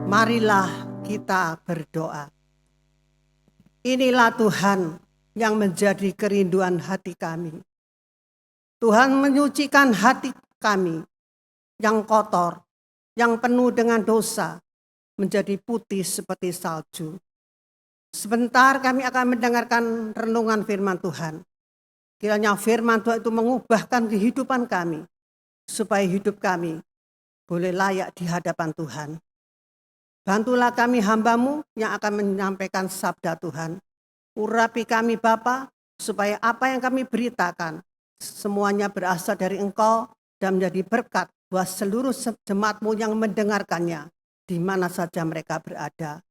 Marilah kita berdoa. Inilah Tuhan yang menjadi kerinduan hati kami. Tuhan menyucikan hati kami yang kotor, yang penuh dengan dosa, menjadi putih seperti salju. Sebentar kami akan mendengarkan renungan firman Tuhan. Kiranya firman Tuhan itu mengubahkan kehidupan kami, supaya hidup kami boleh layak di hadapan Tuhan. Bantulah kami hamba-Mu yang akan menyampaikan sabda Tuhan. Urapi kami Bapa, supaya apa yang kami beritakan semuanya berasal dari Engkau dan menjadi berkat buat seluruh jemaat-Mu yang mendengarkannya di mana saja mereka berada.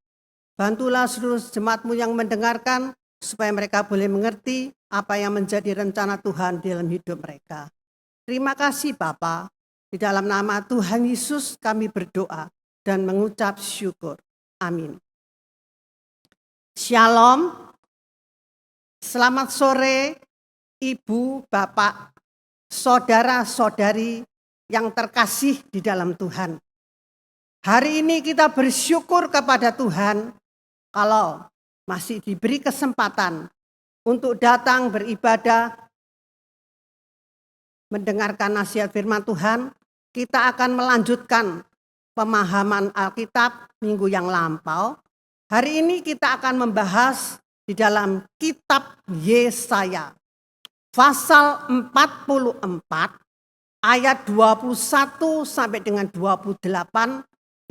Bantulah seluruh jemaat-Mu yang mendengarkan supaya mereka boleh mengerti apa yang menjadi rencana Tuhan dalam hidup mereka. Terima kasih Bapa. Di dalam nama Tuhan Yesus kami berdoa dan mengucap syukur. Amin. Shalom. Selamat sore Ibu, Bapak, saudara-saudari yang terkasih di dalam Tuhan. Hari ini kita bersyukur kepada Tuhan kalau masih diberi kesempatan untuk datang beribadah, mendengarkan nasihat firman Tuhan. Kita akan melanjutkan pemahaman Alkitab minggu yang lampau. Hari ini kita akan membahas di dalam kitab Yesaya. Pasal 44 ayat 21 sampai dengan 28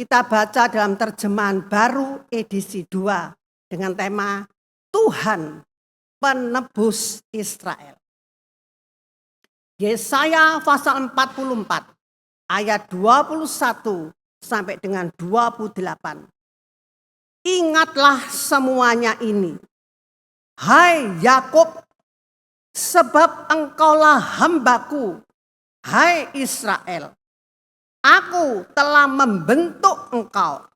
kita baca dalam terjemahan baru edisi 2 dengan tema Tuhan penebus Israel. Yesaya pasal 44 ayat 21 sampai dengan 28. Ingatlah semuanya ini, hai Yakub, sebab engkaulah hambaku, hai Israel. Aku telah membentuk engkau,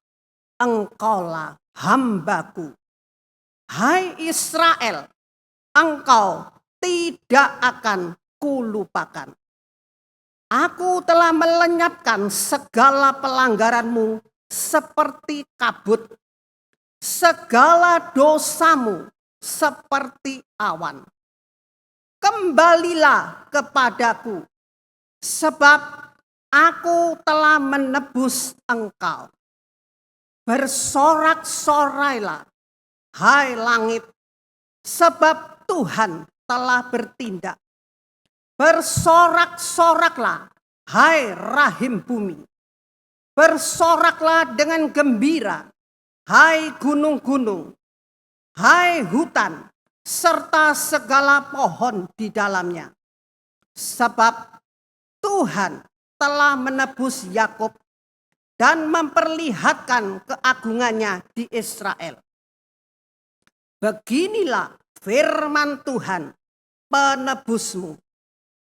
engkaulah hambaku. Hai Israel, engkau tidak akan kulupakan. Aku telah melenyapkan segala pelanggaranmu seperti kabut, segala dosamu seperti awan. Kembalilah kepadaku, sebab aku telah menebus engkau. Bersorak-sorailah, hai langit, sebab Tuhan telah bertindak. Bersorak-soraklah, hai rahim bumi. Bersoraklah dengan gembira, hai gunung-gunung, hai hutan, serta segala pohon di dalamnya. Sebab Tuhan telah menebus Yakub dan memperlihatkan keagungannya di Israel. Beginilah firman Tuhan, penebusmu,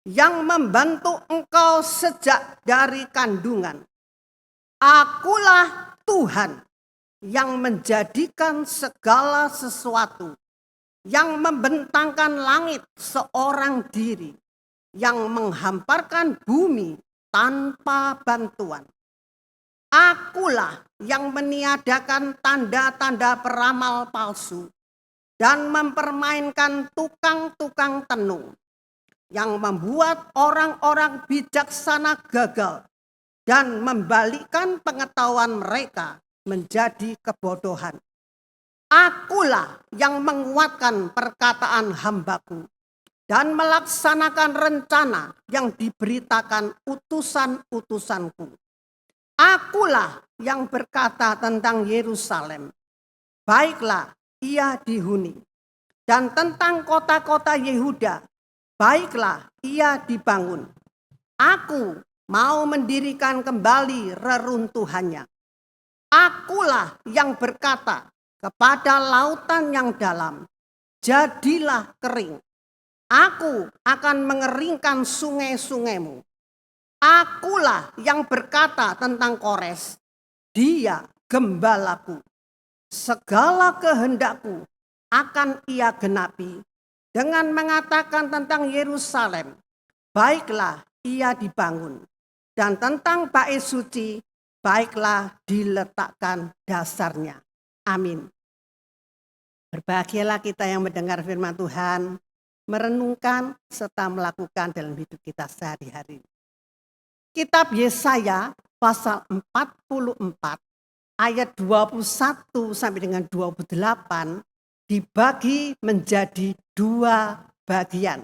yang membantu engkau sejak dari kandungan. Akulah Tuhan yang menjadikan segala sesuatu, yang membentangkan langit seorang diri, yang menghamparkan bumi tanpa bantuan. Akulah yang meniadakan tanda-tanda peramal palsu dan mempermainkan tukang-tukang tenung, yang membuat orang-orang bijaksana gagal dan membalikkan pengetahuan mereka menjadi kebodohan. Akulah yang menguatkan perkataan hambaku dan melaksanakan rencana yang diberitakan utusan-utusanku. Akulah yang berkata tentang Yerusalem, baiklah ia dihuni, dan tentang kota-kota Yehuda, baiklah ia dibangun. Aku mau mendirikan kembali reruntuhannya. Akulah yang berkata kepada lautan yang dalam, jadilah kering. Aku akan mengeringkan sungai-sungaimu. Akulah yang berkata tentang Kores, dia gembalaku. Segala kehendakku akan ia genapi. Dengan mengatakan tentang Yerusalem, baiklah ia dibangun. Dan tentang bait suci, baiklah diletakkan dasarnya. Amin. Berbahagialah kita yang mendengar firman Tuhan, merenungkan serta melakukan dalam hidup kita sehari-hari. Kitab Yesaya pasal 44 ayat 21 sampai dengan 28 dibagi menjadi 2 bagian.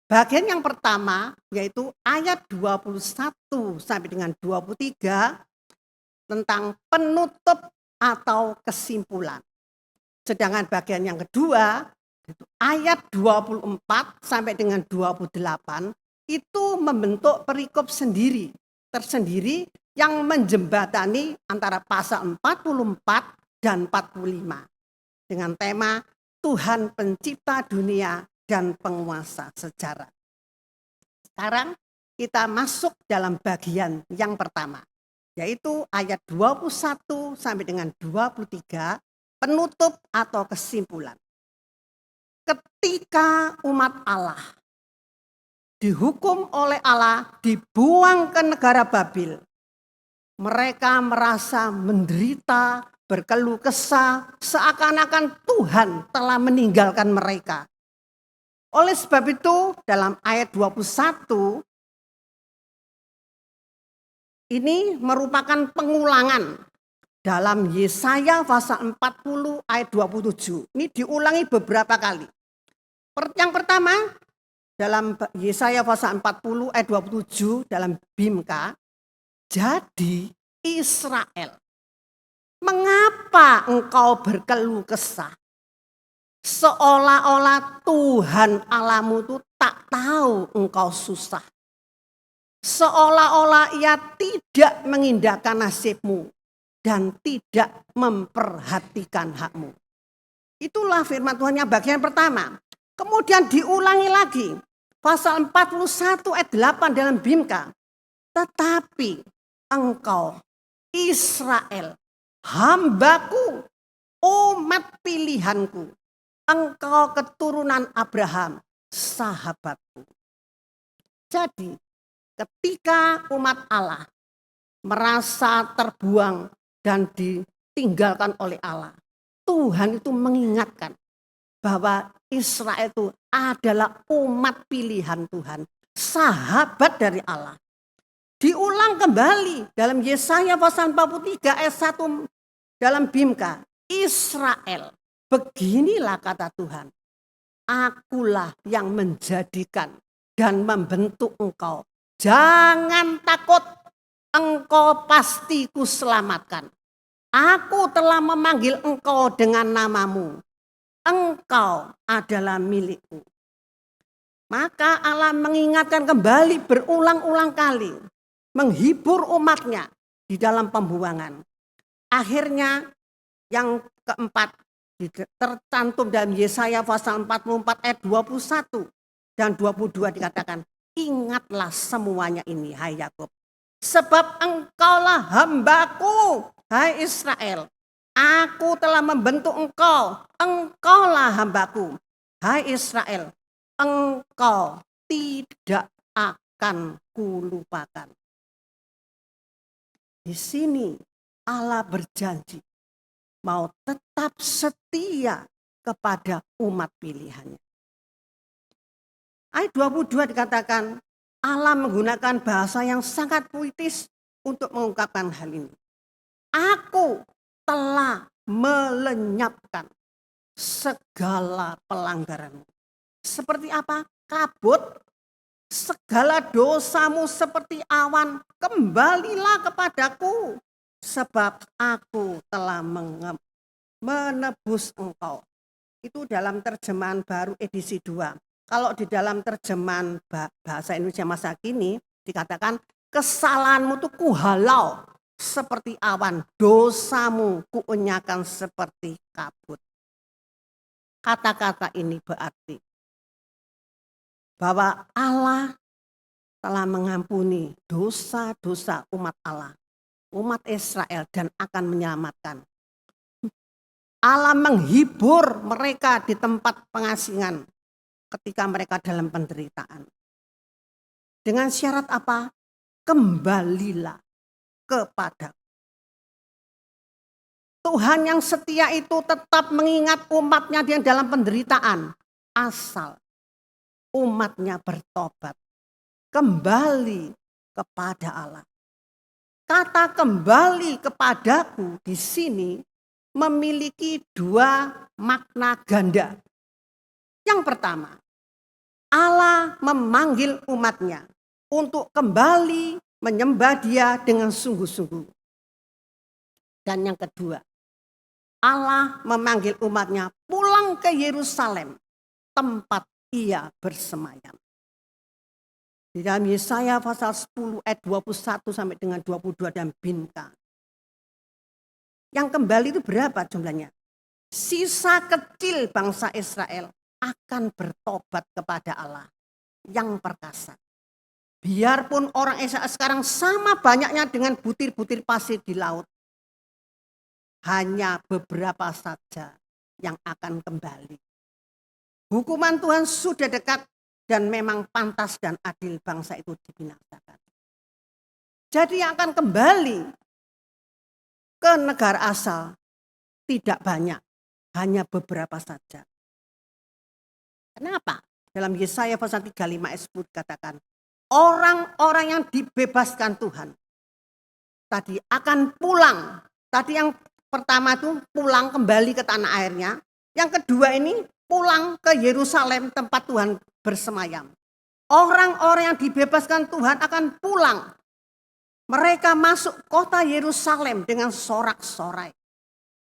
Bagian yang pertama yaitu ayat 21 sampai dengan 23 tentang penutup atau kesimpulan. Sedangkan bagian yang kedua itu ayat 24 sampai dengan 28 itu membentuk perikop tersendiri yang menjembatani antara pasal 44 dan 45 dengan tema Tuhan pencipta dunia dan penguasa sejarah. Sekarang kita masuk dalam bagian yang pertama, yaitu ayat 21 sampai dengan 23, penutup atau kesimpulan. Ketika umat Allah dihukum oleh Allah, dibuang ke negara Babil, mereka merasa menderita, berkeluh kesah, seakan-akan Tuhan telah meninggalkan mereka. Oleh sebab itu, dalam ayat 21, ini merupakan pengulangan dalam Yesaya pasal 40 ayat 27. Ini diulangi beberapa kali. Yang pertama, dalam Yesaya pasal 40 ayat 27 dalam Bimka, jadi Israel, mengapa engkau berkeluh kesah? Seolah-olah Tuhan Allahmu itu tak tahu engkau susah. Seolah-olah ia tidak mengindahkan nasibmu dan tidak memperhatikan hakmu. Itulah firman Tuhan yang bagian pertama. Kemudian diulangi lagi. Pasal 41 ayat 8 dalam Bimka. Tetapi engkau Israel, hambaku, umat pilihanku. Engkau keturunan Abraham, sahabatku. Jadi ketika umat Allah merasa terbuang dan ditinggalkan oleh Allah, Tuhan itu mengingatkan bahwa Israel itu adalah umat pilihan Tuhan, sahabat dari Allah. Diulang kembali dalam Yesaya pasal 43 ayat 1 dalam Bimka, Israel, beginilah kata Tuhan, akulah yang menjadikan dan membentuk engkau. Jangan takut, engkau pasti kuselamatkan. Aku telah memanggil engkau dengan namamu. Engkau adalah milikku. Maka Allah mengingatkan kembali berulang-ulang kali, menghibur umatnya di dalam pembuangan. Akhirnya yang keempat tercantum dalam Yesaya pasal 44 ayat 21 dan 22 dikatakan, ingatlah semuanya ini hai Yakub, sebab engkaulah hambaku hai Israel. Aku telah membentuk engkau, engkaulah hambaku hai Israel. Engkau tidak akan kulupakan. Di sini Allah berjanji mau tetap setia kepada umat pilihannya. Ayat 22 dikatakan Allah menggunakan bahasa yang sangat puitis untuk mengungkapkan hal ini. Aku telah melenyapkan segala pelanggaranmu. Seperti apa? Kabut, segala dosamu seperti awan, kembalilah kepadaku. Sebab aku telah menebus engkau. Itu dalam terjemahan baru edisi 2. Kalau di dalam terjemahan bahasa Indonesia masa kini dikatakan kesalahanmu itu kuhalau seperti awan, dosamu kuenyakan seperti kabut. Kata-kata ini berarti bahwa Allah telah mengampuni dosa-dosa umat Allah, umat Israel, dan akan menyelamatkan. Allah menghibur mereka di tempat pengasingan ketika mereka dalam penderitaan. Dengan syarat apa? Kembalilah kepada Tuhan yang setia itu tetap mengingat umatnya yang dalam penderitaan. Asal umatnya bertobat. Kembali kepada Allah. Kata kembali kepadaku di sini memiliki dua makna ganda. Yang pertama, Allah memanggil umatnya untuk kembali menyembah Dia dengan sungguh-sungguh. Dan yang kedua, Allah memanggil umatnya pulang ke Yerusalem, tempat Ia bersemayam. Di dalam Yesaya pasal 10 ayat 21 sampai dengan 22 dan Binka. Yang kembali itu berapa jumlahnya? Sisa kecil bangsa Israel akan bertobat kepada Allah yang perkasa. Biarpun orang Israel sekarang sama banyaknya dengan butir-butir pasir di laut. Hanya beberapa saja yang akan kembali. Hukuman Tuhan sudah dekat. Dan memang pantas dan adil bangsa itu dibinasakan. Jadi yang akan kembali ke negara asal tidak banyak, hanya beberapa saja. Kenapa? Dalam Yesaya pasal 35 ayat 10 dikatakan, orang-orang yang dibebaskan Tuhan tadi akan pulang. Tadi yang pertama itu pulang kembali ke tanah airnya. Yang kedua ini pulang ke Yerusalem tempat Tuhan bersemayam. Orang-orang yang dibebaskan Tuhan akan pulang. Mereka masuk kota Yerusalem dengan sorak-sorai.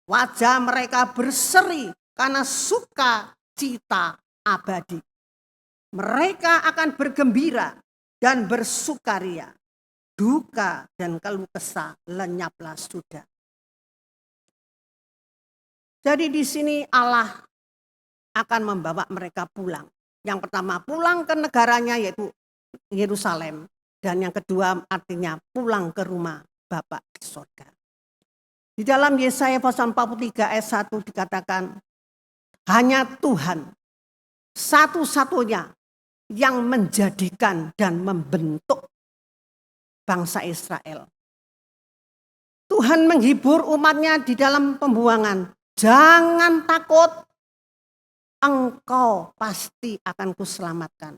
Wajah mereka berseri karena sukacita abadi. Mereka akan bergembira dan bersukaria. Duka dan keluh kesah lenyaplah sudah. Jadi di sini Allah akan membawa mereka pulang. Yang pertama pulang ke negaranya yaitu Yerusalem. Dan yang kedua artinya pulang ke rumah Bapa di surga. Di dalam Yesaya pasal 43 ayat 1 dikatakan, hanya Tuhan satu-satunya yang menjadikan dan membentuk bangsa Israel. Tuhan menghibur umatnya di dalam pembuangan. Jangan takut. Engkau pasti akan kuselamatkan.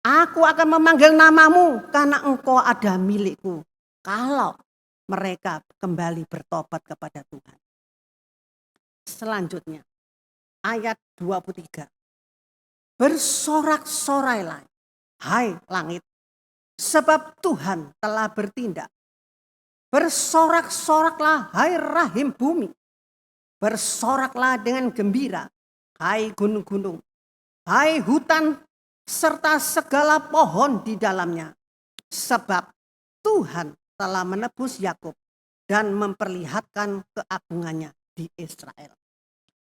Aku akan memanggil namamu karena engkau ada milikku. Kalau mereka kembali bertobat kepada Tuhan. Selanjutnya, ayat 23. Bersorak-sorailah, hai langit, sebab Tuhan telah bertindak. Bersorak-soraklah, hai rahim bumi. Bersoraklah dengan gembira, hai gunung-gunung, hai hutan serta segala pohon di dalamnya. Sebab Tuhan telah menebus Yakub dan memperlihatkan keagungannya di Israel.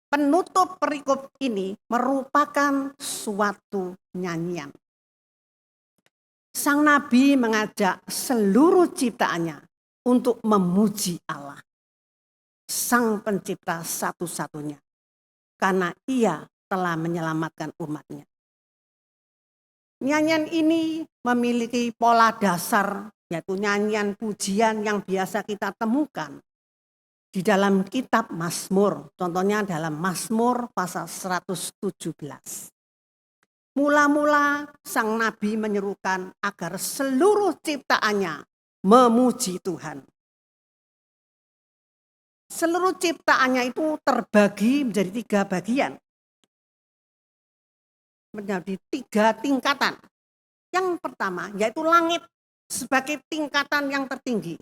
Penutup perikop ini merupakan suatu nyanyian. Sang Nabi mengajak seluruh ciptaannya untuk memuji Allah. Sang pencipta satu-satunya. Karena Ia telah menyelamatkan umatnya. Nyanyian ini memiliki pola dasar, yaitu nyanyian pujian yang biasa kita temukan di dalam kitab Mazmur. Contohnya dalam Mazmur pasal 117. Mula-mula sang Nabi menyerukan agar seluruh ciptaannya memuji Tuhan. Seluruh ciptaannya itu terbagi menjadi 3 bagian. Menjadi 3 tingkatan. Yang pertama yaitu langit sebagai tingkatan yang tertinggi.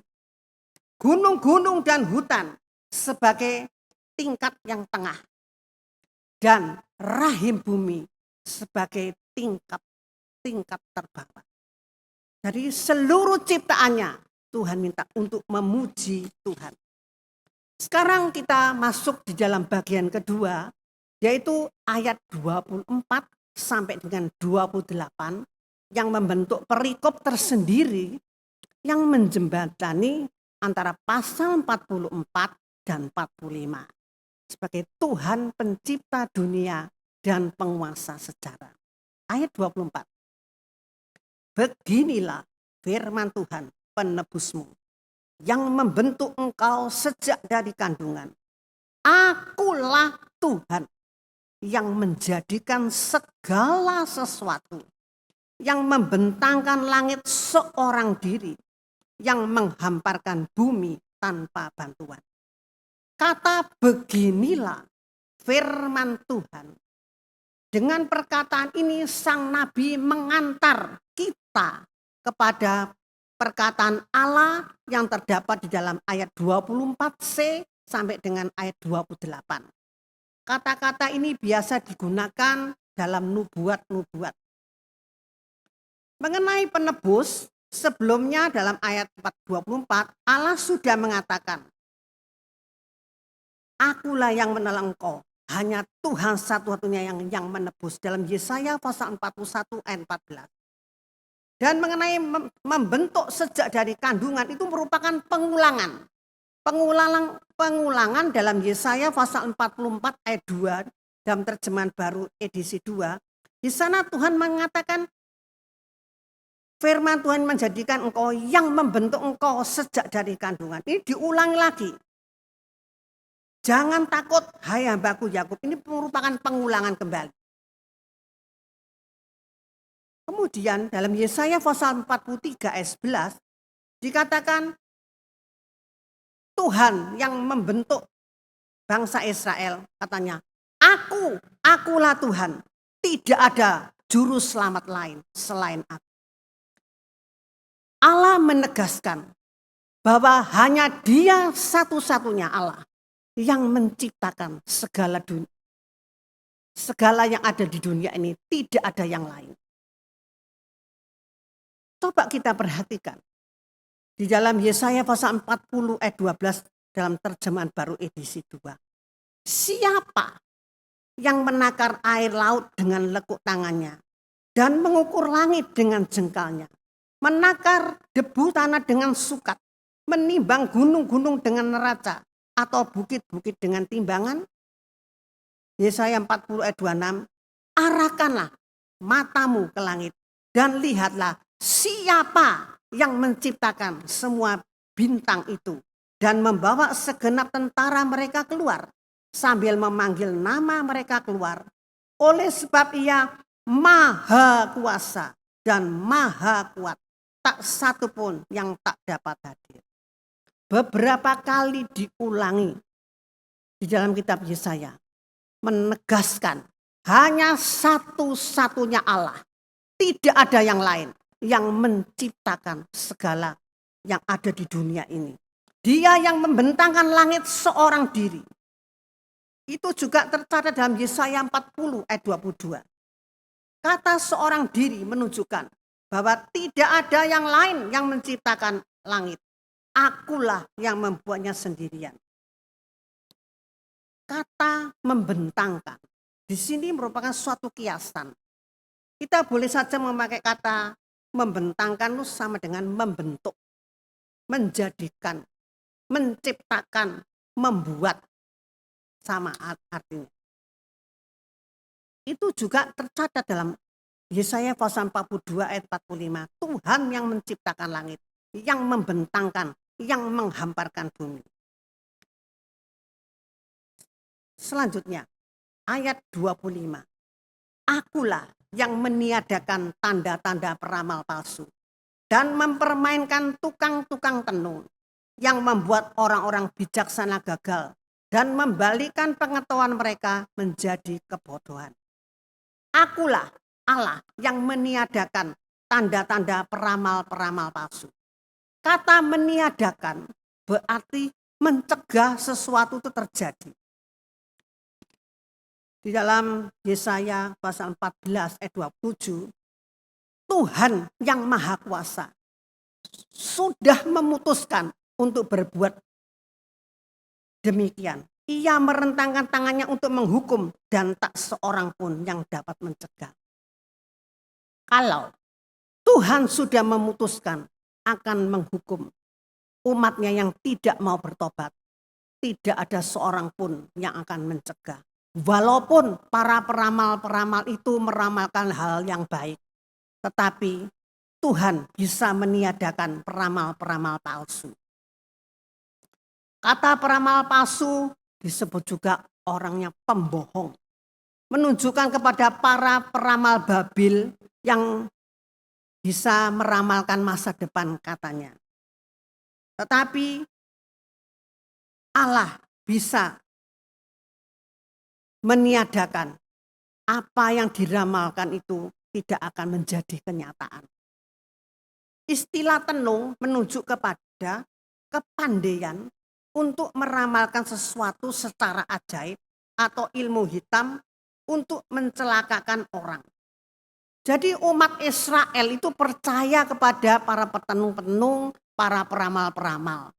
Gunung-gunung dan hutan sebagai tingkat yang tengah. Dan rahim bumi sebagai tingkat terbawah. Jadi seluruh ciptaannya Tuhan minta untuk memuji Tuhan. Sekarang kita masuk di dalam bagian kedua, yaitu ayat 24 sampai dengan 28 yang membentuk perikop tersendiri yang menjembatani antara pasal 44 dan 45 sebagai Tuhan pencipta dunia dan penguasa sejarah. Ayat 24. Beginilah firman Tuhan penebusmu, yang membentuk engkau sejak dari kandungan. Akulah Tuhan yang menjadikan segala sesuatu, yang membentangkan langit seorang diri, yang menghamparkan bumi tanpa bantuan. Kata beginilah firman Tuhan. Dengan perkataan ini sang nabi mengantar kita kepada perkataan Allah yang terdapat di dalam ayat 24c sampai dengan ayat 28. Kata-kata ini biasa digunakan dalam nubuat-nubuat. Mengenai penebus, sebelumnya dalam ayat 24 Allah sudah mengatakan, Akulah yang menolong engkau, hanya Tuhan satu-satunya yang menebus, dalam Yesaya pasal 41 ayat 14. Dan mengenai membentuk sejak dari kandungan itu merupakan pengulangan. Pengulangan dalam Yesaya pasal 44 ayat 2 dalam terjemahan baru edisi 2. Di sana Tuhan mengatakan, firman Tuhan menjadikan engkau yang membentuk engkau sejak dari kandungan. Ini diulangi lagi. Jangan takut, hai hambaku Yakub. Ini merupakan pengulangan kembali. Kemudian dalam Yesaya pasal 43 ayat 11 dikatakan Tuhan yang membentuk bangsa Israel, katanya, akulah Tuhan, tidak ada juru selamat lain selain aku. Allah menegaskan bahwa hanya Dia satu-satunya Allah yang menciptakan segala dunia. Segala yang ada di dunia ini, tidak ada yang lain. Coba kita perhatikan. Di dalam Yesaya pasal 40 ayat 12 dalam terjemahan baru edisi 2. Siapa yang menakar air laut dengan lekuk tangannya dan mengukur langit dengan jengkalnya, menakar debu tanah dengan sukat, menimbang gunung-gunung dengan neraca, atau bukit-bukit dengan timbangan? Yesaya 40 ayat 26, arahkanlah matamu ke langit dan lihatlah siapa yang menciptakan semua bintang itu dan membawa segenap tentara mereka keluar sambil memanggil nama mereka keluar. Oleh sebab Ia maha kuasa dan maha kuat, tak satu pun yang tak dapat hadir. Beberapa kali diulangi di dalam kitab Yesaya menegaskan hanya satu-satunya Allah, tidak ada yang lain yang menciptakan segala yang ada di dunia ini. Dia yang membentangkan langit seorang diri. Itu juga tercatat dalam Yesaya 40 ayat 22. Kata seorang diri menunjukkan bahwa tidak ada yang lain yang menciptakan langit. Akulah yang membuatnya sendirian. Kata membentangkan di sini merupakan suatu kiasan. Kita boleh saja memakai kata membentangkan itu sama dengan membentuk, menjadikan, menciptakan, membuat, sama artinya. Itu juga tercatat dalam Yesaya pasal 42 ayat 45. Tuhan yang menciptakan langit, yang membentangkan, yang menghamparkan bumi. Selanjutnya, ayat 25. Akulah yang meniadakan tanda-tanda peramal palsu dan mempermainkan tukang-tukang tenung yang membuat orang-orang bijaksana gagal dan membalikan pengetahuan mereka menjadi kebodohan. Akulah Allah yang meniadakan tanda-tanda peramal-peramal palsu. Kata meniadakan berarti mencegah sesuatu itu terjadi. Di dalam Yesaya pasal 14 ayat 27, Tuhan yang Maha Kuasa sudah memutuskan untuk berbuat demikian. Ia merentangkan tangannya untuk menghukum dan tak seorang pun yang dapat mencegah. Kalau Tuhan sudah memutuskan akan menghukum umatnya yang tidak mau bertobat, tidak ada seorang pun yang akan mencegah. Walaupun para peramal-peramal itu meramalkan hal yang baik, tetapi Tuhan bisa meniadakan peramal-peramal palsu. Kata peramal palsu disebut juga orangnya pembohong. Menunjukkan kepada para peramal Babil yang bisa meramalkan masa depan katanya. Tetapi Allah bisa meniadakan apa yang diramalkan itu tidak akan menjadi kenyataan. Istilah tenung menunjuk kepada kepandaian untuk meramalkan sesuatu secara ajaib atau ilmu hitam untuk mencelakakan orang. Jadi umat Israel itu percaya kepada para petenung-petenung, para peramal-peramal.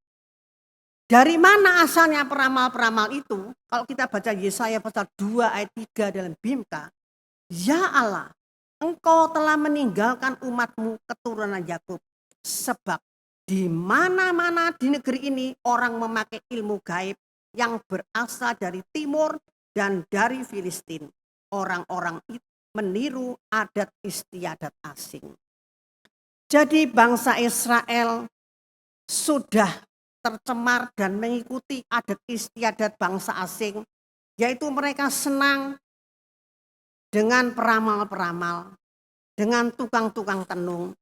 Dari mana asalnya peramal-peramal itu? Kalau kita baca Yesaya pasal 2 ayat 3 dalam Bimka, ya Allah, Engkau telah meninggalkan umatmu keturunan Yakub, sebab di mana-mana di negeri ini orang memakai ilmu gaib yang berasal dari timur dan dari Filistin. Orang-orang itu meniru adat istiadat asing. Jadi bangsa Israel sudah tercemar dan mengikuti adat istiadat bangsa asing, yaitu mereka senang dengan peramal-peramal, dengan tukang-tukang tenung.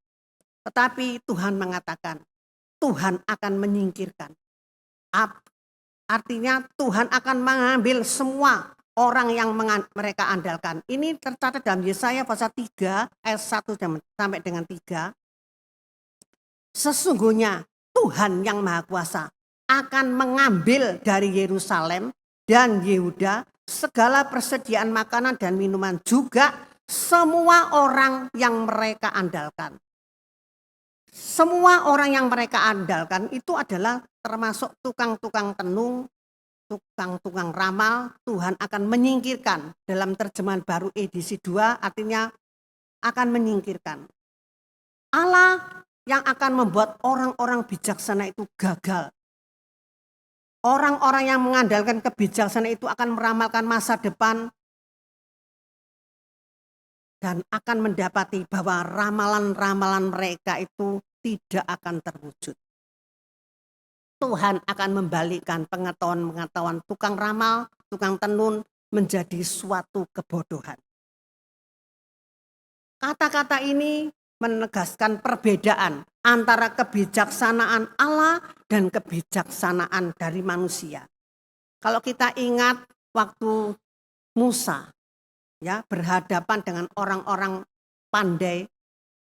Tetapi Tuhan mengatakan, Tuhan akan menyingkirkan. Artinya Tuhan akan mengambil semua orang yang mereka andalkan. Ini tercatat dalam Yesaya pasal 3 ayat 1 sampai dengan 3. Sesungguhnya Tuhan yang Maha Kuasa akan mengambil dari Yerusalem dan Yehuda segala persediaan makanan dan minuman, juga semua orang yang mereka andalkan. Semua orang yang mereka andalkan itu adalah termasuk tukang-tukang tenung, tukang-tukang ramal. Tuhan akan menyingkirkan. Dalam terjemahan baru edisi 2 artinya akan menyingkirkan. Allah yang akan membuat orang-orang bijaksana itu gagal. Orang-orang yang mengandalkan kebijaksanaan itu akan meramalkan masa depan dan akan mendapati bahwa ramalan-ramalan mereka itu tidak akan terwujud. Tuhan akan membalikkan pengetahuan-pengetahuan tukang ramal, tukang tenun menjadi suatu kebodohan. Kata-kata ini menegaskan perbedaan antara kebijaksanaan Allah dan kebijaksanaan dari manusia. Kalau kita ingat waktu Musa ya berhadapan dengan orang-orang pandai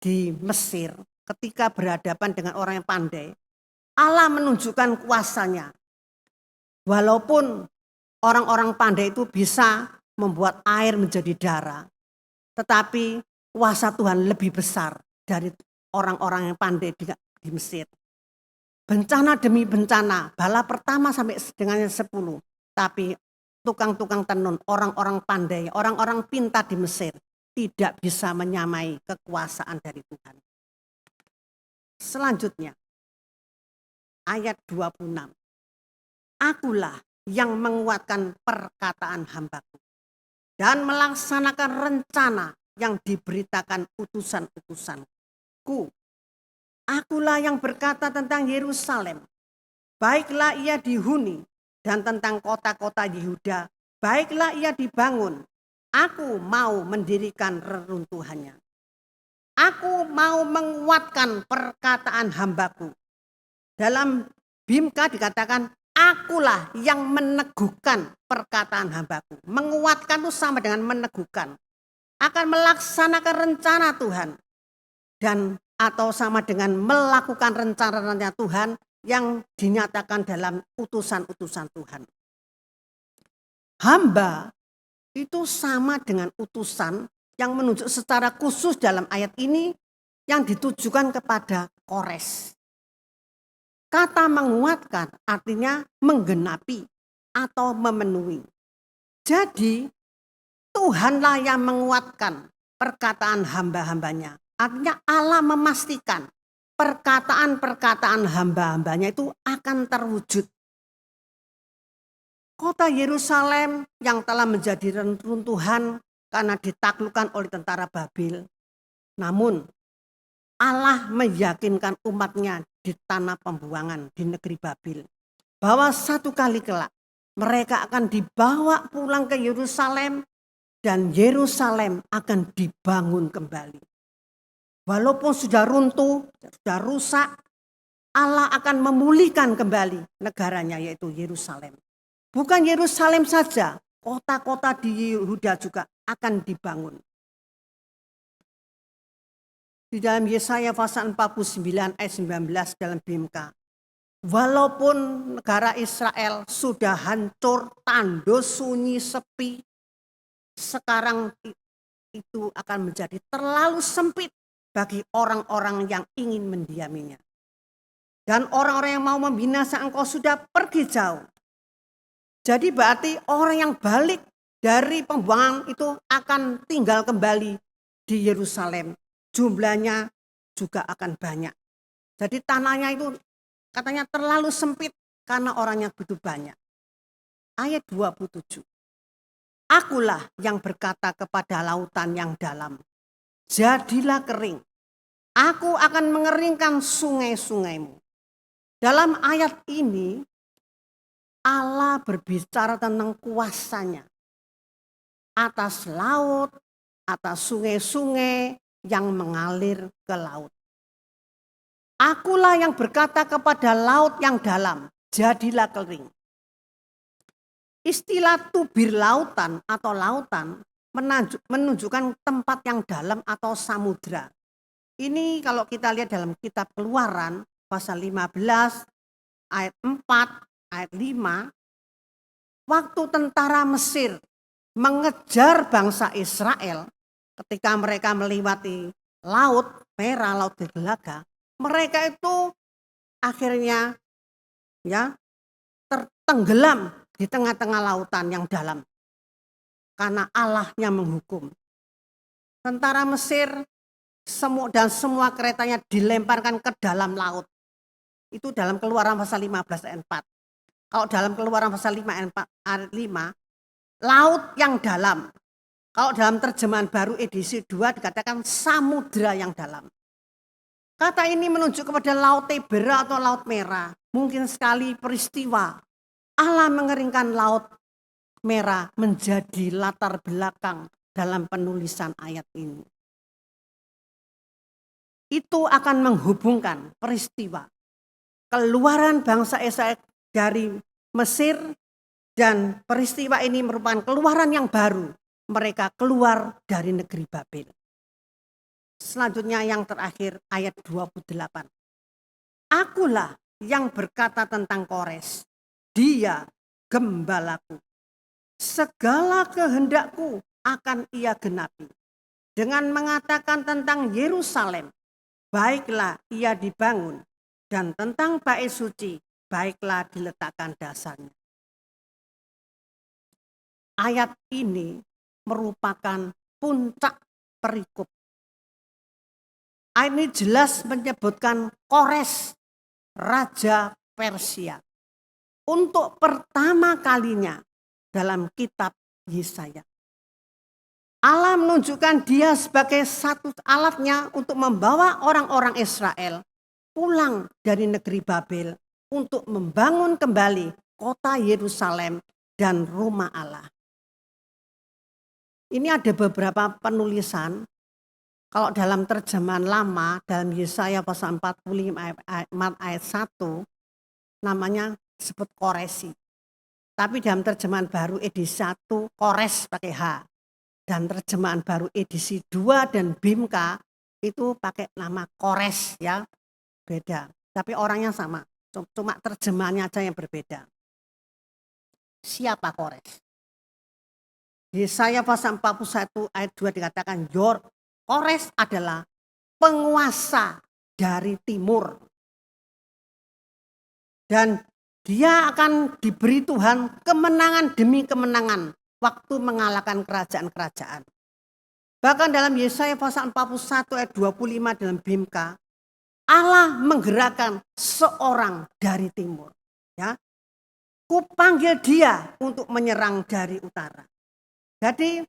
di Mesir, ketika berhadapan dengan orang yang pandai, Allah menunjukkan kuasanya. Walaupun orang-orang pandai itu bisa membuat air menjadi darah, tetapi kuasa Tuhan lebih besar dari orang-orang yang pandai di Mesir. Bencana demi bencana, bala pertama sampai dengan 10. Tapi tukang-tukang tenun, orang-orang pandai, orang-orang pintar di Mesir tidak bisa menyamai kekuasaan dari Tuhan. Selanjutnya, ayat 26. Akulah yang menguatkan perkataan hambaku dan melaksanakan rencana yang diberitakan utusan-utusanku. Akulah yang berkata tentang Yerusalem, baiklah ia dihuni, dan tentang kota-kota Yehuda, baiklah ia dibangun. Aku mau mendirikan reruntuhannya. Aku mau menguatkan perkataan hambaku. Dalam Bimka dikatakan, akulah yang meneguhkan perkataan hambaku. Menguatkan itu sama dengan meneguhkan. Akan melaksanakan rencana Tuhan. Dan atau sama dengan melakukan rencana-rencana Tuhan yang dinyatakan dalam utusan-utusan Tuhan. Hamba itu sama dengan utusan yang menunjuk secara khusus dalam ayat ini yang ditujukan kepada Kores. Kata menguatkan artinya menggenapi atau memenuhi. Jadi Tuhanlah yang menguatkan perkataan hamba-hambanya. Artinya Allah memastikan perkataan-perkataan hamba-hambanya itu akan terwujud. Kota Yerusalem yang telah menjadi reruntuhan karena ditaklukkan oleh tentara Babil. Namun Allah meyakinkan umatnya di tanah pembuangan di negeri Babil bahwa satu kali kelak mereka akan dibawa pulang ke Yerusalem dan Yerusalem akan dibangun kembali. Walaupun sudah runtuh, sudah rusak, Allah akan memulihkan kembali negaranya yaitu Yerusalem. Bukan Yerusalem saja, kota-kota di Yehuda juga akan dibangun. Di dalam Yesaya pasal 49 ayat 19 dalam BMK. Walaupun negara Israel sudah hancur, tandus, sunyi, sepi, sekarang itu akan menjadi terlalu sempit bagi orang-orang yang ingin mendiaminya. Dan orang-orang yang mau membinasakan engkau sudah pergi jauh. Jadi berarti orang yang balik dari pembuangan itu akan tinggal kembali di Yerusalem. Jumlahnya juga akan banyak. Jadi tanahnya itu katanya terlalu sempit karena orangnya begitu banyak. Ayat 27. Akulah yang berkata kepada lautan yang dalam, jadilah kering. Aku akan mengeringkan sungai-sungaimu. Dalam ayat ini, Allah berbicara tentang kuasanya atas laut, atas sungai-sungai yang mengalir ke laut. Akulah yang berkata kepada laut yang dalam, jadilah kering. Istilah tubir lautan atau lautan menunjukkan tempat yang dalam atau samudra. Ini kalau kita lihat dalam kitab Keluaran pasal 15 ayat 4 ayat 5, waktu tentara Mesir mengejar bangsa Israel ketika mereka melewati laut merah, laut Telaga, mereka itu akhirnya tertenggelam di tengah-tengah lautan yang dalam karena Allahnya menghukum. Tentara Mesir dan semua keretanya dilemparkan ke dalam laut. Itu dalam Keluaran pasal 15 ayat 4. Kalau dalam Keluaran pasal 5 ayat 5, laut yang dalam. Kalau dalam terjemahan baru edisi 2 dikatakan samudra yang dalam. Kata ini menunjuk kepada laut Tibera atau laut merah. Mungkin sekali peristiwa Allah mengeringkan laut merah menjadi latar belakang dalam penulisan ayat ini. Itu akan menghubungkan peristiwa keluaran bangsa Israel dari Mesir dan peristiwa ini merupakan keluaran yang baru. Mereka keluar dari negeri Babel. Selanjutnya yang terakhir ayat 28. Akulah yang berkata tentang Kores. Dia gembalaku. Segala kehendakku akan ia genapi. Dengan mengatakan tentang Yerusalem, baiklah ia dibangun. Dan tentang bait suci, baiklah diletakkan dasarnya. Ayat ini merupakan puncak perikop. Ayat ini jelas menyebutkan Kores, Raja Persia. Untuk pertama kalinya dalam kitab Yesaya. Allah menunjukkan dia sebagai satu alatnya untuk membawa orang-orang Israel pulang dari negeri Babel untuk membangun kembali kota Yerusalem dan rumah Allah. Ini ada beberapa penulisan. Kalau dalam terjemahan lama, dalam Yesaya pasal 45 ayat 1, namanya disebut Koresi. Tapi dalam terjemahan baru edisi 1, Kores pakai H. Dan terjemahan baru edisi 2 dan BIMK itu pakai nama Kores ya. Beda. Tapi orangnya sama. Cuma terjemahannya aja yang berbeda. Siapa Kores? Yesaya pasal 41 ayat 2 dikatakan Kores adalah penguasa dari timur. Dan dia akan diberi Tuhan kemenangan demi kemenangan waktu mengalahkan kerajaan-kerajaan. Bahkan dalam Yesaya pasal 41 ayat 25 dalam BIMK, Allah menggerakkan seorang dari timur. Ya, kupanggil dia untuk menyerang dari utara. Jadi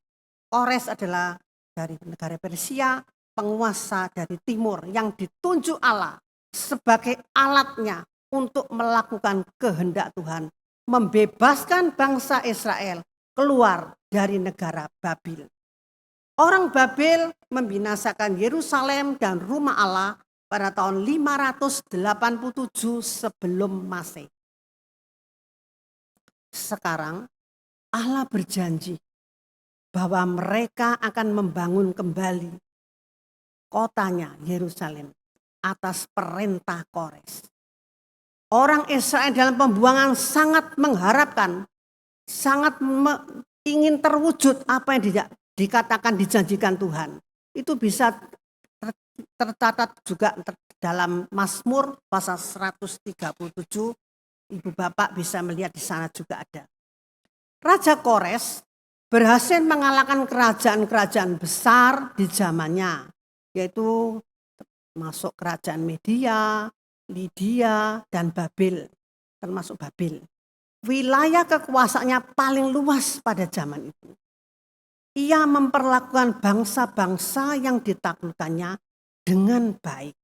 Kores adalah dari negara Persia, penguasa dari timur yang ditunjuk Allah sebagai alatnya untuk melakukan kehendak Tuhan, membebaskan bangsa Israel keluar dari negara Babil. Orang Babil membinasakan Yerusalem dan rumah Allah pada tahun 587 sebelum Masehi. Sekarang Allah berjanji bahwa mereka akan membangun kembali kotanya Yerusalem atas perintah Kores. Orang Israel dalam pembuangan sangat mengharapkan, sangat ingin terwujud apa yang dikatakan dijanjikan Tuhan. Itu bisa tercatat juga dalam Mazmur pasal 137. Ibu Bapak bisa melihat di sana juga ada. Raja Kores berhasil mengalahkan kerajaan-kerajaan besar di zamannya, yaitu masuk kerajaan Media, Lydia, dan Babil, termasuk Babil. Wilayah kekuasaannya paling luas pada zaman itu. Ia memperlakukan bangsa-bangsa yang ditaklukkannya dengan baik.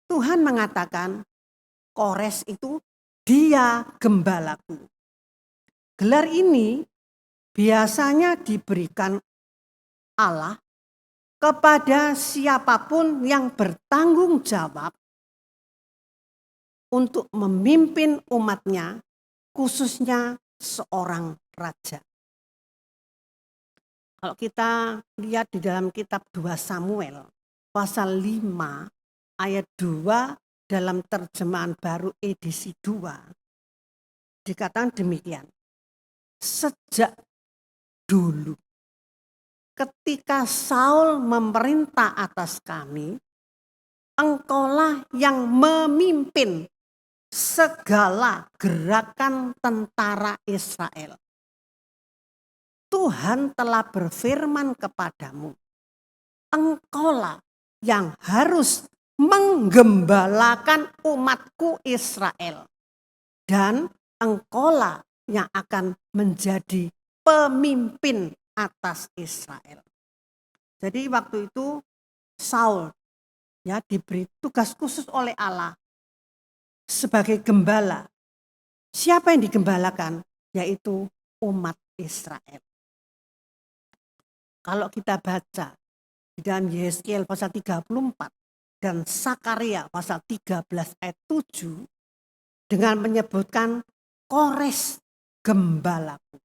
Tuhan mengatakan, Kores itu dia gembalaku. Gelar ini biasanya diberikan Allah kepada siapapun yang bertanggung jawab untuk memimpin umatnya, khususnya seorang raja. Kalau kita lihat di dalam kitab 2 Samuel, pasal 5 ayat 2 dalam terjemahan baru edisi 2, dikatakan demikian. Sejak dulu, ketika Saul memerintah atas kami, engkaulah yang memimpin segala gerakan tentara Israel. Tuhan telah berfirman kepadamu, engkaulah yang harus menggembalakan umatku Israel, dan engkaulah yang akan menjadi pemimpin atas Israel. Jadi waktu itu Saul diberi tugas khusus oleh Allah sebagai gembala. Siapa yang digembalakan? Yaitu umat Israel. Kalau kita baca di dalam Yeskiel pasal 34 dan Sakaria pasal 13 ayat 7 dengan menyebutkan Kores gembalaku.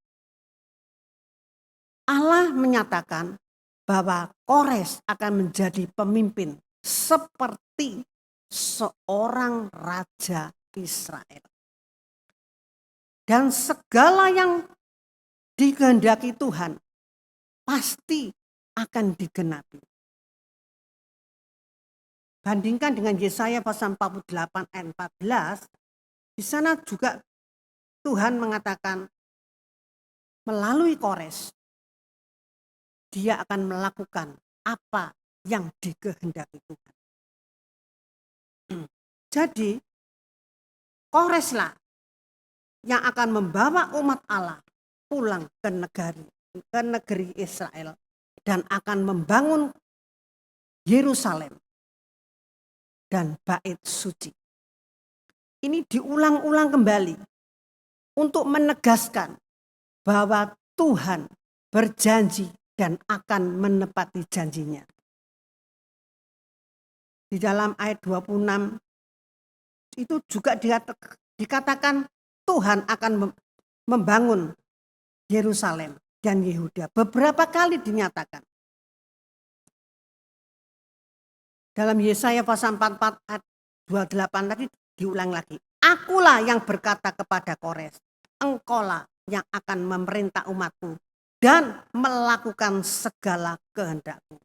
Allah menyatakan bahwa Kores akan menjadi pemimpin seperti seorang raja Israel. Dan segala yang dikehendaki Tuhan pasti akan digenapi. Bandingkan dengan Yesaya pasal 48 ayat 14, di sana juga Tuhan mengatakan melalui Kores, dia akan melakukan apa yang dikehendaki Tuhan. Jadi, Koreslah yang akan membawa umat Allah pulang ke negeri Israel dan akan membangun Yerusalem dan bait suci. Ini diulang-ulang kembali untuk menegaskan bahwa Tuhan berjanji dan akan menepati janjinya. Di dalam ayat 26 itu juga dikatakan Tuhan akan membangun Yerusalem dan Yehuda. Beberapa kali dinyatakan. Dalam Yesaya pasal 44 ayat 28 tadi diulang lagi. Akulah yang berkata kepada Kores, engkaulah yang akan memerintah umatku dan melakukan segala kehendakku.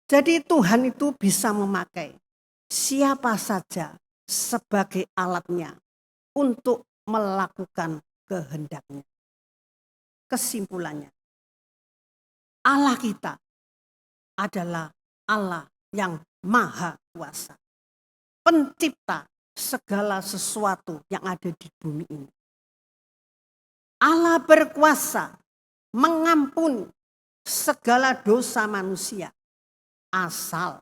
Jadi Tuhan itu bisa memakai siapa saja sebagai alatnya untuk melakukan kehendaknya. Kesimpulannya, Allah kita adalah Allah yang maha kuasa, pencipta segala sesuatu yang ada di bumi ini. Allah berkuasa mengampuni segala dosa manusia, asal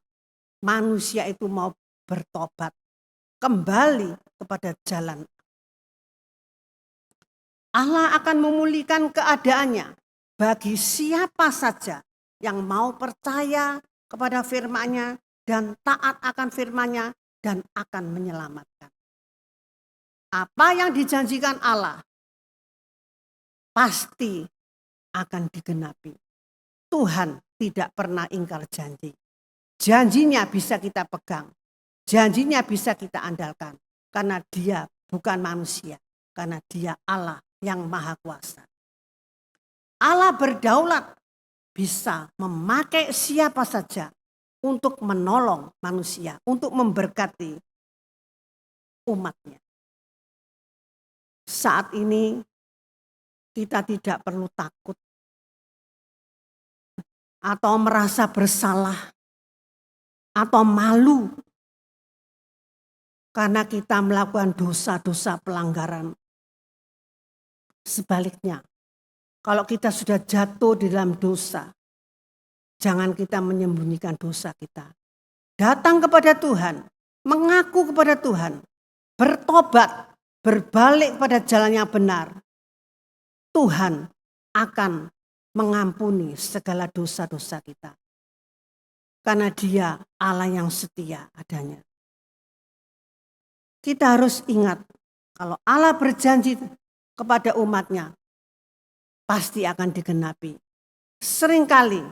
manusia itu mau bertobat, kembali kepada jalan. Allah akan memulihkan keadaannya bagi siapa saja yang mau percaya kepada firman-Nya dan taat akan firman-Nya dan akan menyelamatkan. Apa yang dijanjikan Allah pasti akan digenapi. Tuhan tidak pernah ingkar janji. Janjinya bisa kita pegang. Janjinya bisa kita andalkan. Karena Dia bukan manusia. Karena Dia Allah yang maha kuasa. Allah berdaulat bisa memakai siapa saja untuk menolong manusia, untuk memberkati umatnya. Saat ini kita tidak perlu takut atau merasa bersalah atau malu karena kita melakukan dosa-dosa pelanggaran. Sebaliknya, kalau kita sudah jatuh di dalam dosa, jangan kita menyembunyikan dosa kita. Datang kepada Tuhan, mengaku kepada Tuhan, bertobat, berbalik kepada jalan yang benar. Tuhan akan mengampuni segala dosa-dosa kita. Karena Dia Allah yang setia adanya. Kita harus ingat, kalau Allah berjanji kepada umatnya, pasti akan digenapi. Seringkali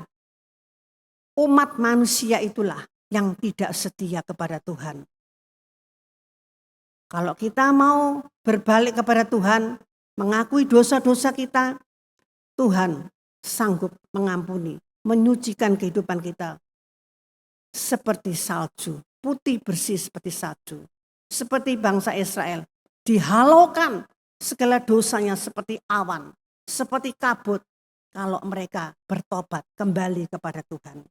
umat manusia itulah yang tidak setia kepada Tuhan. Kalau kita mau berbalik kepada Tuhan, mengakui dosa-dosa kita, Tuhan sanggup mengampuni, menyucikan kehidupan kita. Seperti salju, putih bersih seperti salju. Seperti bangsa Israel, dihalaukan segala dosanya seperti awan, seperti kabut kalau mereka bertobat kembali kepada Tuhan.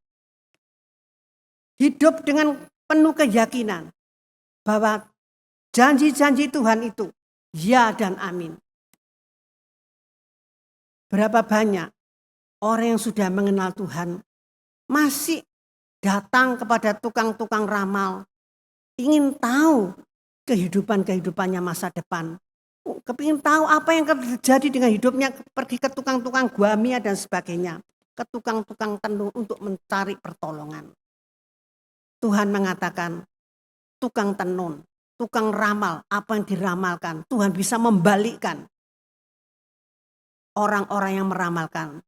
Hidup dengan penuh keyakinan bahwa janji-janji Tuhan itu ya dan amin. Berapa banyak orang yang sudah mengenal Tuhan masih datang kepada tukang-tukang ramal, ingin tahu kehidupannya masa depan. Kepingin tahu apa yang terjadi dengan hidupnya, pergi ke tukang-tukang guamia dan sebagainya. Ke tukang-tukang tenun untuk mencari pertolongan. Tuhan mengatakan, tukang tenun, tukang ramal, apa yang diramalkan, Tuhan bisa membalikkan orang-orang yang meramalkan.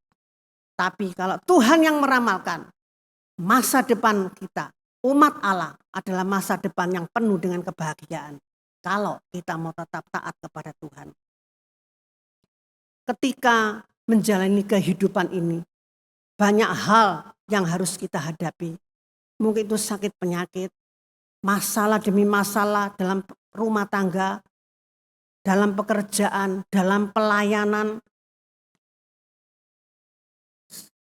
Tapi kalau Tuhan yang meramalkan, masa depan kita, umat Allah adalah masa depan yang penuh dengan kebahagiaan. Kalau kita mau tetap taat kepada Tuhan. Ketika menjalani kehidupan ini, banyak hal yang harus kita hadapi. Mungkin itu sakit penyakit, masalah demi masalah dalam rumah tangga, dalam pekerjaan, dalam pelayanan.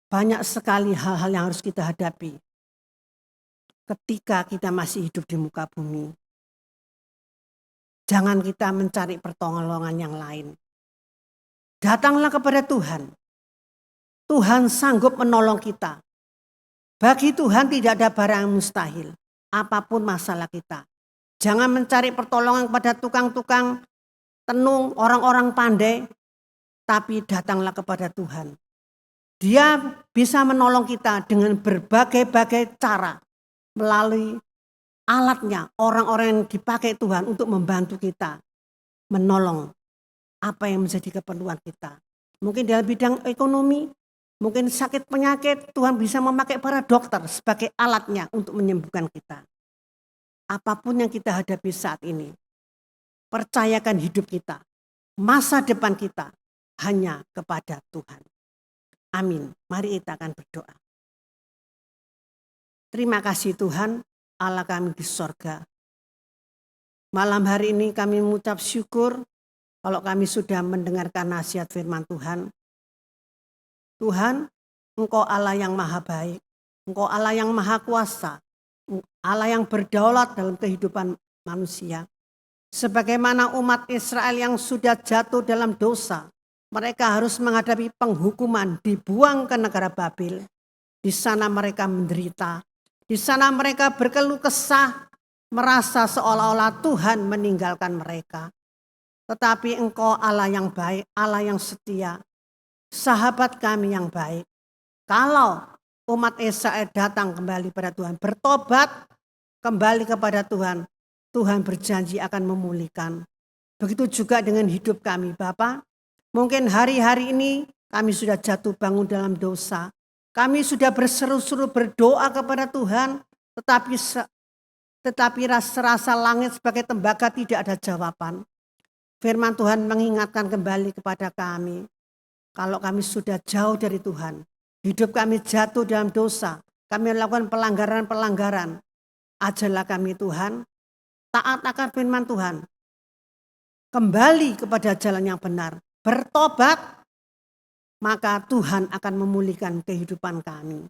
Banyak sekali hal-hal yang harus kita hadapi ketika kita masih hidup di muka bumi. Jangan kita mencari pertolongan yang lain. Datanglah kepada Tuhan. Tuhan sanggup menolong kita. Bagi Tuhan tidak ada barang yang mustahil. Apapun masalah kita. Jangan mencari pertolongan kepada tukang-tukang tenung, orang-orang pandai. Tapi datanglah kepada Tuhan. Dia bisa menolong kita dengan berbagai-bagai cara. Melalui alatnya, orang-orang yang dipakai Tuhan untuk membantu kita menolong apa yang menjadi keperluan kita. Mungkin dalam bidang ekonomi, mungkin sakit penyakit, Tuhan bisa memakai para dokter sebagai alatnya untuk menyembuhkan kita. Apapun yang kita hadapi saat ini, percayakan hidup kita, masa depan kita hanya kepada Tuhan. Amin. Mari kita akan berdoa. Terima kasih Tuhan, Allah kami di sorga. Malam hari ini kami mengucap syukur kalau kami sudah mendengarkan nasihat firman Tuhan. Tuhan, Engkau Allah yang maha baik, Engkau Allah yang maha kuasa, Allah yang berdaulat dalam kehidupan manusia. Sebagaimana umat Israel yang sudah jatuh dalam dosa, mereka harus menghadapi penghukuman, dibuang ke negara Babel. Di sana mereka menderita, di sana mereka berkeluh kesah, merasa seolah-olah Tuhan meninggalkan mereka. Tetapi Engkau Allah yang baik, Allah yang setia, sahabat kami yang baik. Kalau umat Israel datang kembali pada Tuhan, bertobat kembali kepada Tuhan, Tuhan berjanji akan memulihkan. Begitu juga dengan hidup kami, Bapa. Mungkin hari-hari ini kami sudah jatuh bangun dalam dosa. Kami sudah berseru-seru berdoa kepada Tuhan, tetapi rasa langit sebagai tembaga tidak ada jawaban. Firman Tuhan mengingatkan kembali kepada kami, kalau kami sudah jauh dari Tuhan, hidup kami jatuh dalam dosa, kami melakukan pelanggaran-pelanggaran, ajarlah kami Tuhan, taat akan firman Tuhan, kembali kepada jalan yang benar, bertobat, maka Tuhan akan memulihkan kehidupan kami.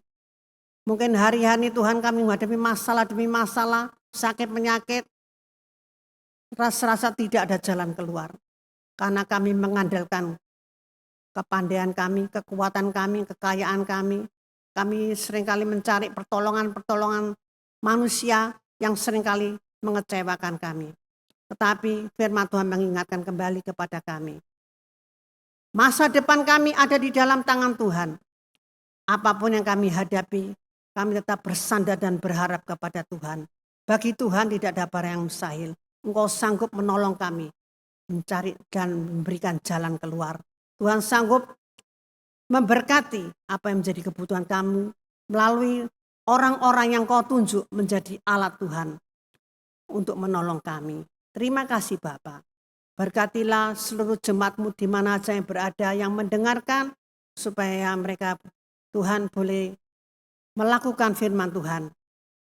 Mungkin hari-hari Tuhan kami menghadapi masalah demi masalah, sakit penyakit, rasa-rasa tidak ada jalan keluar. Karena kami mengandalkan kepandaian kami, kekuatan kami, kekayaan kami. Kami seringkali mencari pertolongan-pertolongan manusia yang seringkali mengecewakan kami. Tetapi firman Tuhan mengingatkan kembali kepada kami. Masa depan kami ada di dalam tangan Tuhan. Apapun yang kami hadapi, kami tetap bersandar dan berharap kepada Tuhan. Bagi Tuhan tidak ada barang yang mustahil. Engkau sanggup menolong kami, mencari dan memberikan jalan keluar. Tuhan sanggup memberkati apa yang menjadi kebutuhan kamu melalui orang-orang yang kau tunjuk menjadi alat Tuhan untuk menolong kami. Terima kasih Bapa. Berkatilah seluruh jemaat-Mu di mana saja yang berada, yang mendengarkan, supaya mereka Tuhan boleh melakukan firman Tuhan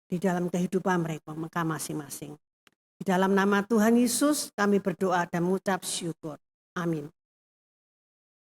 di dalam kehidupan mereka masing-masing. Di dalam nama Tuhan Yesus kami berdoa dan mengucap syukur. Amin.